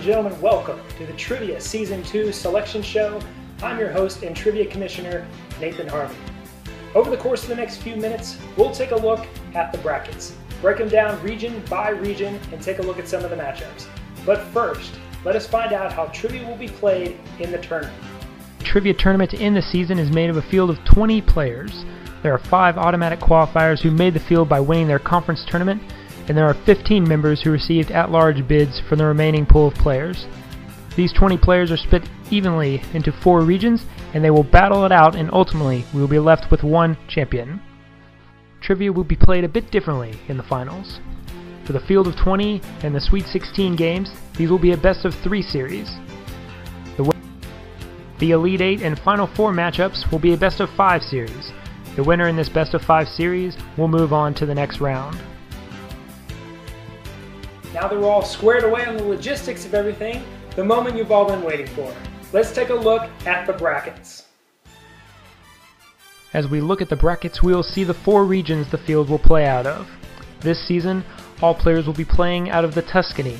gentlemen, welcome to the Trivia Season 2 Selection Show. I'm your host and Trivia Commissioner, Nathan Harvey. Over the course of the next few minutes, we'll take a look at the brackets, break them down region by region, and take a look at some of the matchups. But first, let us find out how trivia will be played in the tournament. The trivia tournament in the season is made of a field of 20 players. There are 5 automatic qualifiers who made the field by winning their conference tournament, and there are 15 members who received at-large bids from the remaining pool of players. These 20 players are split evenly into 4 regions, and they will battle it out, and ultimately we will be left with one champion. Trivia will be played a bit differently in the finals. For the field of 20 and the Sweet 16 games, these will be a best-of-3 series. The Elite 8 and Final 4 matchups will be a best-of-5 series. The winner in this best-of-5 series will move on to the next round. Now that we're all squared away on the logistics of everything, the moment you've all been waiting for. Let's take a look at the brackets. As we look at the brackets, we will see the 4 regions the field will play out of. This season, all players will be playing out of the Tuscany,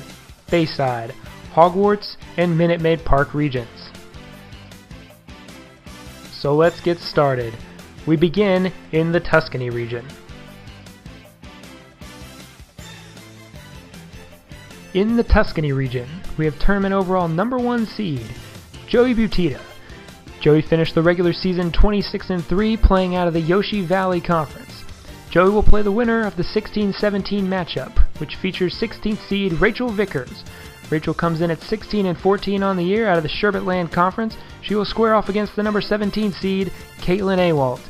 Bayside, Hogwarts, and Minute Maid Park regions. So let's get started. We begin in the Tuscany region. In the Tuscany region, we have tournament overall #1 seed, Joey Butita. Joey finished the regular season 26-3, playing out of the Yoshi Valley Conference. Joey will play the winner of the 16-17 matchup, which features 16th seed Rachel Vickers. Rachel comes in at 16-14 on the year out of the Sherbetland Conference. She will square off against the number 17 seed Caitlin Awalt,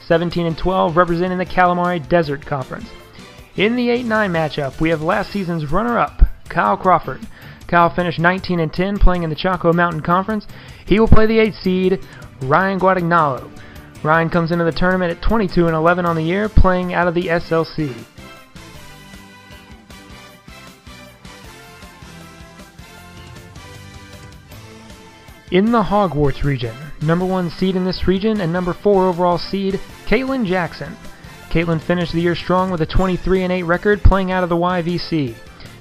17-12, representing the Calamari Desert Conference. In the 8-9 matchup, we have last season's runner-up, Kyle Crawford. Kyle finished 19-10, playing in the Chaco Mountain Conference. He will play the 8th seed, Ryan Guadagnolo. Ryan comes into the tournament at 22-11 on the year, playing out of the SLC. In the Hogwarts region, #1 seed in this region and #4 overall seed, Caitlin Jackson. Caitlin finished the year strong with a 23-8 record, playing out of the YVC.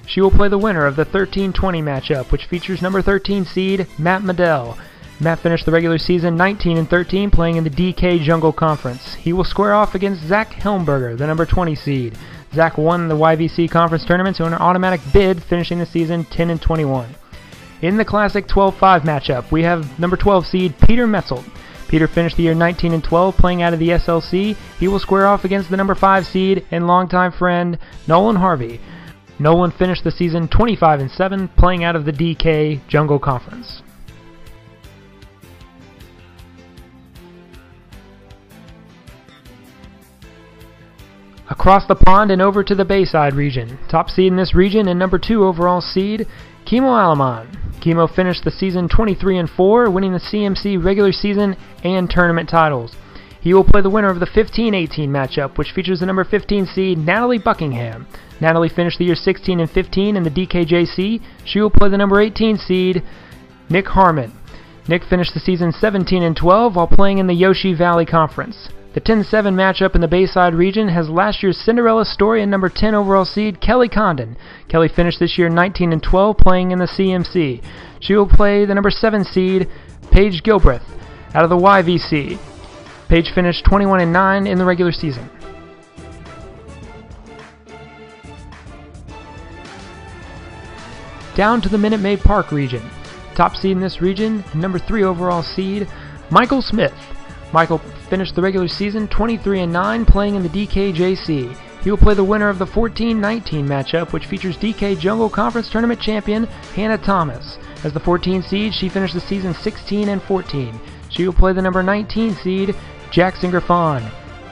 She will play the winner of the 13-20 matchup, which features number 13 seed Matt Medell. Matt finished the regular season 19-13, playing in the DK Jungle Conference. He will square off against Zach Helmberger, the number 20 seed. Zach won the YVC Conference tournament to an automatic bid, finishing the season 10-21. In the Classic 12-5 matchup, we have number 12 seed Peter Metzold. Peter finished the year 19-12, playing out of the SLC. He will square off against the number 5 seed and longtime friend Nolan Harvey. Nolan finished the season 25-7, playing out of the DK Jungle Conference. Across the pond and over to the Bayside region. Top seed in this region and #2 overall seed, Kimo Alaman. Kimo finished the season 23-4, winning the CMC regular season and tournament titles. He will play the winner of the 15-18 matchup, which features the number 15 seed Natalie Buckingham. Natalie finished the year 16-15 in the DKJC. She will play the number 18 seed Nick Harmon. Nick finished the season 17-12 while playing in the Yoshi Valley Conference. The 10-7 matchup in the Bayside region has last year's Cinderella story and number 10 overall seed Kelly Condon. Kelly finished this year 19-12, playing in the CMC. She will play the number 7 seed Paige Gilbreth out of the YVC. Paige finished 21-9 in the regular season. Down to the Minute Maid Park region. Top seed in this region, #3 overall seed, Michael Smith. Michael finished the regular season 23-9, playing in the DKJC. He will play the winner of the 14-19 matchup, which features DK Jungle Conference Tournament champion Hannah Thomas. As the 14 seed, she finished the season 16-14. She will play the number 19 seed Jackson Griffon.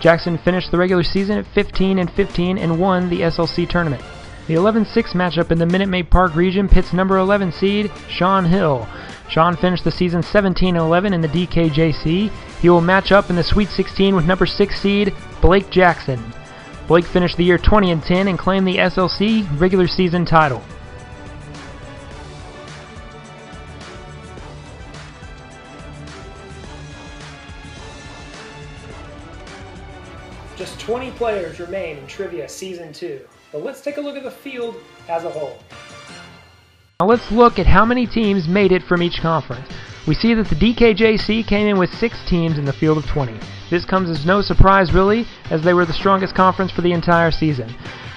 Jackson finished the regular season at 15-15 and won the SLC tournament. The 11-6 matchup in the Minute Maid Park region pits number 11 seed Sean Hill. Sean finished the season 17-11 in the DKJC. He will match up in the Sweet 16 with number 6 seed Blake Jackson. Blake finished the year 20-10 and claimed the SLC regular season title. Just 20 players remain in Trivia Season 2, but let's take a look at the field as a whole. Now let's look at how many teams made it from each conference. We see that the DKJC came in with 6 teams in the field of 20. This comes as no surprise really, as they were the strongest conference for the entire season.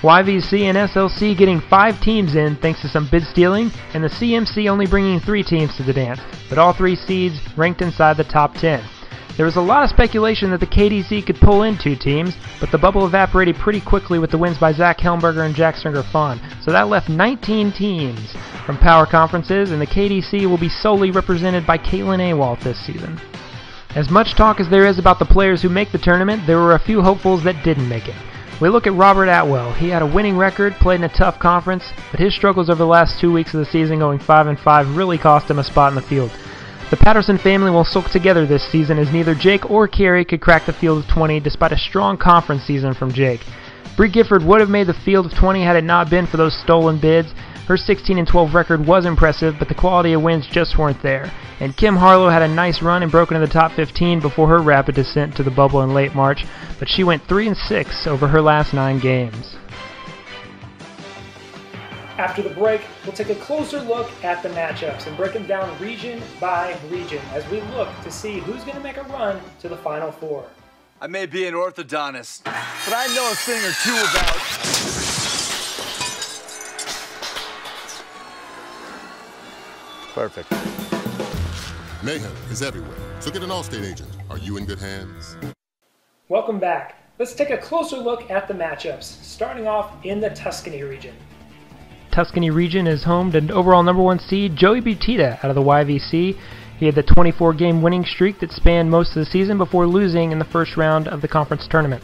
YVC and SLC getting 5 teams in thanks to some bid stealing, and the CMC only bringing 3 teams to the dance, but all 3 seeds ranked inside the top 10. There was a lot of speculation that the KDC could pull in 2 teams, but the bubble evaporated pretty quickly with the wins by Zach Helmberger and Jack Stringer-Fawn, so that left 19 teams from power conferences, and the KDC will be solely represented by Caitlin Awalt this season. As much talk as there is about the players who make the tournament, there were a few hopefuls that didn't make it. We look at Robert Atwell. He had a winning record, played in a tough conference, but his struggles over the last 2 weeks of the season going 5-5 really cost him a spot in the field. The Patterson family will sulk together this season as neither Jake or Carey could crack the field of 20 despite a strong conference season from Jake. Bree Gifford would have made the field of 20 had it not been for those stolen bids. Her 16-12 record was impressive, but the quality of wins just weren't there. And Kim Harlow had a nice run and broke into the top 15 before her rapid descent to the bubble in late March, but she went 3-6 over her last 9 games. After the break, we'll take a closer look at the matchups and break them down region by region as we look to see who's going to make a run to the Final Four. I may be an orthodontist, but I know a thing or two about... Perfect. Mayhem is everywhere, so get an Allstate agent. Are you in good hands? Welcome back. Let's take a closer look at the matchups, starting off in the Tuscany region. Tuscany region is home to overall number 1 seed Joey Butita out of the YVC. He had the 24-game winning streak that spanned most of the season before losing in the first round of the conference tournament.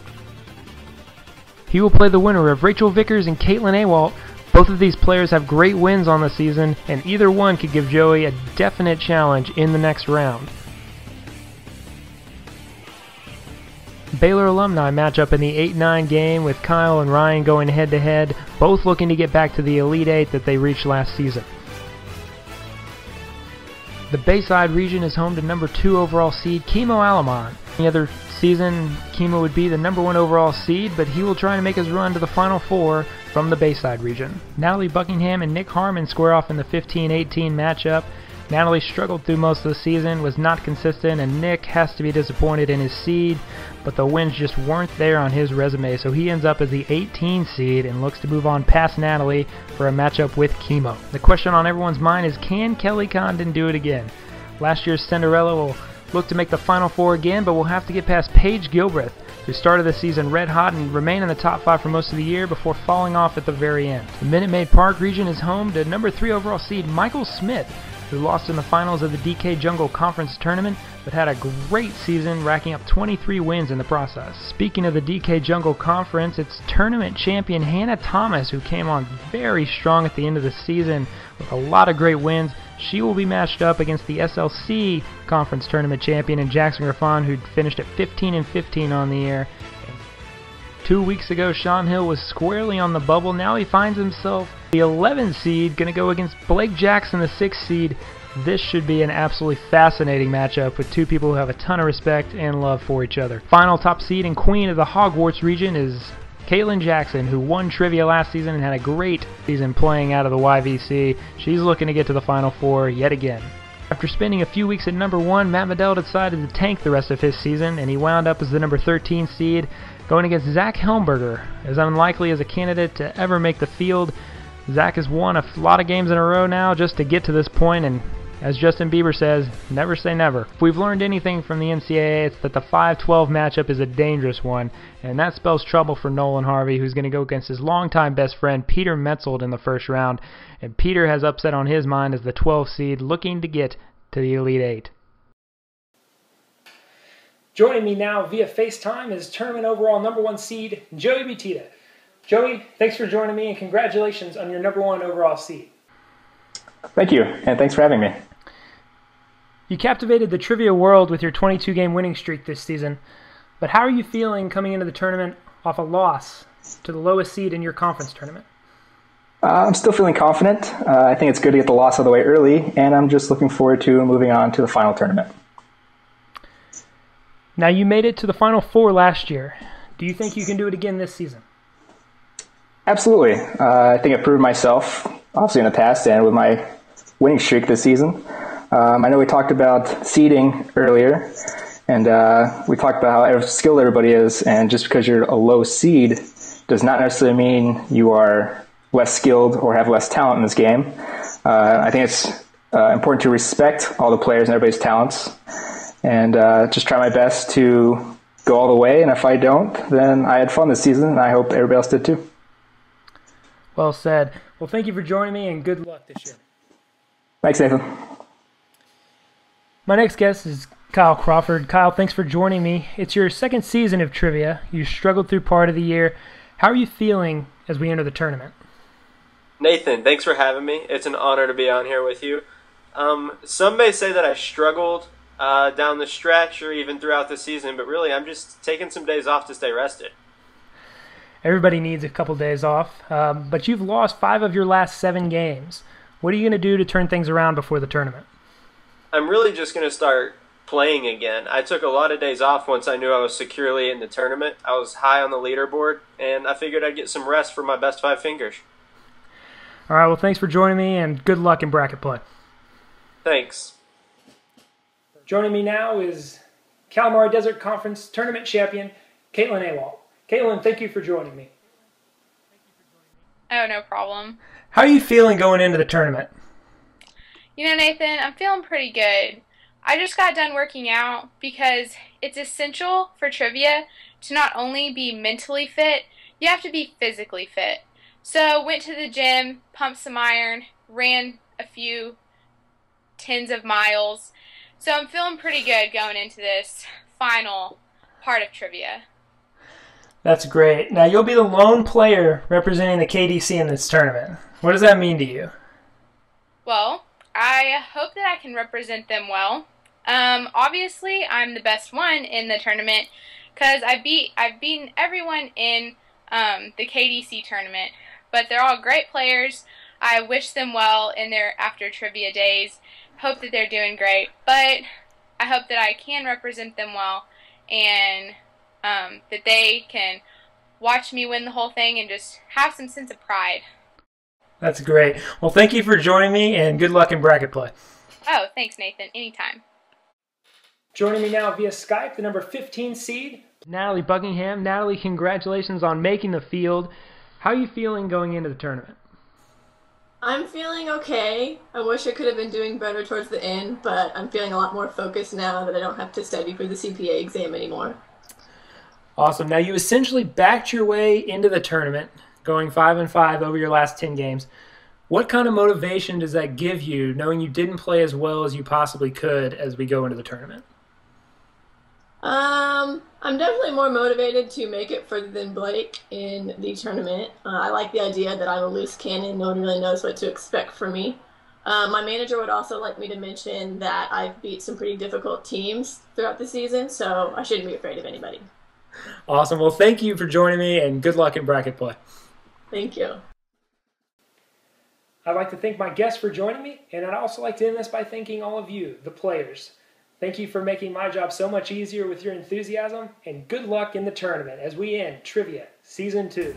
He will play the winner of Rachel Vickers and Caitlin Awalt. Both of these players have great wins on the season, and either one could give Joey a definite challenge in the next round. Baylor alumni match up in the 8-9 game with Kyle and Ryan going head-to-head, both looking to get back to the Elite 8 that they reached last season. The Bayside region is home to number 2 overall seed Kimo Alamon. Any other season, Kimo would be the number 1 overall seed, but he will try to make his run to the Final Four from the Bayside region. Natalie Buckingham and Nick Harmon square off in the 15-18 matchup. Natalie struggled through most of the season, was not consistent, and Nick has to be disappointed in his seed, but the wins just weren't there on his resume, so he ends up as the 18 seed and looks to move on past Natalie for a matchup with Kimo. The question on everyone's mind is, can Kelly Condon do it again? Last year's Cinderella will look to make the Final Four again, but we'll have to get past Paige Gilbreth, who started the season red hot and remained in the top 5 for most of the year before falling off at the very end. The Minute Maid Park region is home to number 3 overall seed Michael Smith, who lost in the finals of the DK Jungle Conference Tournament, but had a great season, racking up 23 wins in the process. Speaking of the DK Jungle Conference, it's tournament champion Hannah Thomas, who came on very strong at the end of the season with a lot of great wins. She will be matched up against the SLC Conference Tournament champion in Jackson Griffon, who finished at 15-15 on the year. 2 weeks ago, Sean Hill was squarely on the bubble. Now he finds himself the 11th seed, going to go against Blake Jackson, the 6th seed. This should be an absolutely fascinating matchup with 2 people who have a ton of respect and love for each other. Final top seed and queen of the Hogwarts region is Caitlin Jackson, who won trivia last season and had a great season playing out of the YVC. She's looking to get to the Final Four yet again. After spending a few weeks at number 1, Matt Medell decided to tank the rest of his season, and he wound up as the number 13 seed, going against Zach Helmberger, as unlikely as a candidate to ever make the field. Zach has won a lot of games in a row now just to get to this point, and as Justin Bieber says, never say never. If we've learned anything from the NCAA, it's that the 5-12 matchup is a dangerous one, and that spells trouble for Nolan Harvey, who's going to go against his longtime best friend Peter Metzold in the first round, and Peter has upset on his mind as the 12 seed looking to get to the Elite 8. Joining me now via FaceTime is tournament overall number 1 seed Joey Butita. Joey, thanks for joining me and congratulations on your number 1 overall seed. Thank you, and thanks for having me. You captivated the trivia world with your 22-game winning streak this season, but how are you feeling coming into the tournament off a loss to the lowest seed in your conference tournament? I'm still feeling confident. I think it's good to get the loss out of the way early, and I'm just looking forward to moving on to the final tournament. Now, you made it to the Final Four last year. Do you think you can do it again this season? Absolutely. I think I proved myself obviously in the past and with my winning streak this season. I know we talked about seeding earlier, and we talked about how skilled everybody is, and just because you're a low seed does not necessarily mean you are less skilled or have less talent in this game. I think it's important to respect all the players and everybody's talents, and just try my best to go all the way, and if I don't, then I had fun this season, and I hope everybody else did too. Well said. Well, thank you for joining me, and good luck this year. Thanks, Nathan. My next guest is Kyle Crawford. Kyle, thanks for joining me. It's your second season of trivia. You struggled through part of the year. How are you feeling as we enter the tournament? Nathan, thanks for having me. It's an honor to be on here with you. Some may say that I struggled down the stretch or even throughout the season, but really I'm just taking some days off to stay rested. Everybody needs a couple days off, but you've lost 5 of your last 7 games. What are you going to do to turn things around before the tournament? I'm really just going to start playing again. I took a lot of days off once I knew I was securely in the tournament. I was high on the leaderboard, and I figured I'd get some rest for my best 5 fingers. All right, well, thanks for joining me, and good luck in bracket play. Thanks. Joining me now is Calamari Desert Conference Tournament Champion, Caitlin Awalt. Caitlin, thank you for joining me. Oh, no problem. How are you feeling going into the tournament? You know, Nathan, I'm feeling pretty good. I just got done working out because it's essential for trivia to not only be mentally fit, you have to be physically fit. So went to the gym, pumped some iron, ran a few tens of miles. So I'm feeling pretty good going into this final part of trivia. That's great. Now, you'll be the lone player representing the KDC in this tournament. What does that mean to you? Well, I hope that I can represent them well. Obviously, I'm the best one in the tournament because I've beaten everyone in the KDC tournament. But they're all great players. I wish them well in their after trivia days. Hope that they're doing great. But I hope that I can represent them well and that they can watch me win the whole thing and just have some sense of pride. That's great. Well, thank you for joining me, and good luck in bracket play. Oh, thanks, Nathan. Anytime. Joining me now via Skype, the number 15 seed, Natalie Buckingham. Natalie, congratulations on making the field. How are you feeling going into the tournament? I'm feeling okay. I wish I could have been doing better towards the end, but I'm feeling a lot more focused now that I don't have to study for the CPA exam anymore. Awesome. Now, you essentially backed your way into the tournament, going 5-5 over your last 10 games. What kind of motivation does that give you, knowing you didn't play as well as you possibly could as we go into the tournament? I'm definitely more motivated to make it further than Blake in the tournament. I like the idea that I'm a loose cannon. No one really knows what to expect from me. My manager would also like me to mention that I've beat some pretty difficult teams throughout the season, so I shouldn't be afraid of anybody. Awesome. Well, thank you for joining me, and good luck in bracket play. Thank you. I'd like to thank my guests for joining me, and I'd also like to end this by thanking all of you, the players. Thank you for making my job so much easier with your enthusiasm, and good luck in the tournament as we end Trivia Season 2.